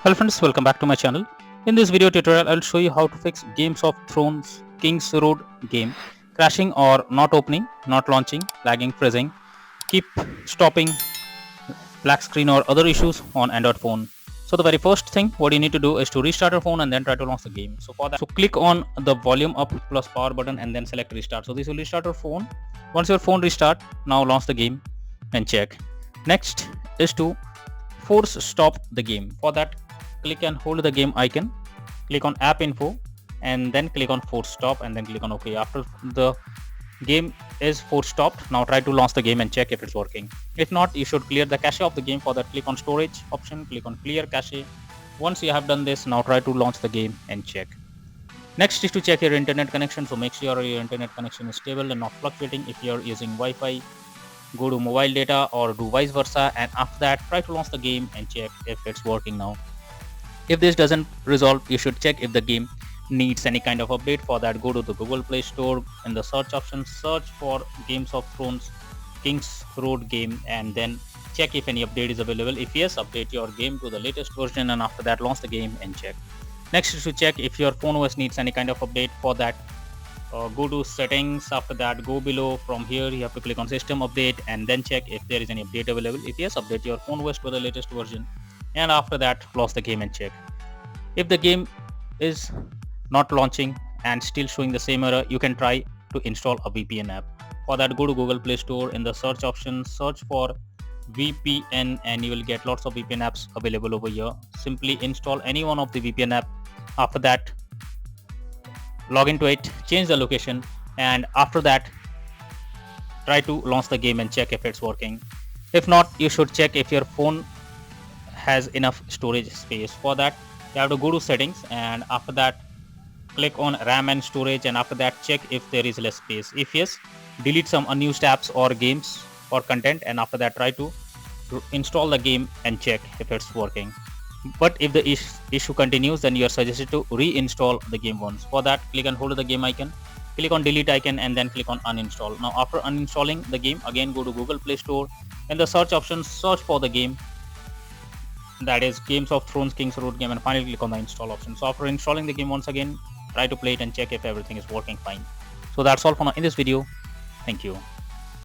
Hello friends, welcome back to my channel. In this video tutorial, I'll show you how to fix Games of Thrones Kingsroad game crashing or not opening, not launching, lagging, freezing, keep stopping, black screen or other issues on Android phone. So the very first thing what you need to do is to restart your phone and then try to launch the game. So for that, click on the volume up plus power button and then select restart. So this will restart your phone. Once your phone restart, now launch the game and check. Next is to force stop the game. For that, click and hold the game icon, click on app info and then click on force stop and then click on OK. After the game is force stopped, now try to launch the game and check if it's working. If not, you should clear the cache of the game. For that, click on storage option, click on clear cache. Once you have done this, now try to launch the game and check. Next is to check your internet connection. So make sure your internet connection is stable and not fluctuating. If you're using Wi-Fi, go to mobile data or do vice versa, and after that try to launch the game and check if it's working now. If this doesn't resolve, you should check if the game needs any kind of update. For that, go to the Google Play Store. In the search option, search for Games of Thrones Kingsroad game and then check if any update is available. If yes, update your game to the latest version and after that launch the game and check. Next is to check if your phone OS needs any kind of update. For that, go to settings. After that, go below. From here you have to click on system update and then check if there is any update available. If yes, update your phone OS to the latest version and after that launch the game and check. If the game is not launching and still showing the same error, you can try to install a VPN app. For that, go to Google Play Store. In the search option, search for VPN and you will get lots of VPN apps available over here. Simply install any one of the VPN app. After that, log into it, change the location, and after that try to launch the game and check if it's working. If not, you should check if your phone has enough storage space. For that, you have to go to settings and after that click on RAM and storage and after that check if there is less space. If yes, delete some unused apps or games or content and after that try to install the game and check if it's working. But if the issue continues, then you are suggested to reinstall the game once. For that, click and hold the game icon, click on delete icon and then click on uninstall. Now after uninstalling the game, again go to Google Play Store. In the search option, search for the game, that is Games of Thrones Kingsroad game, and finally click on the install option. So after installing the game once again, try to play it and check if everything is working fine. So that's all for now in this video. Thank you.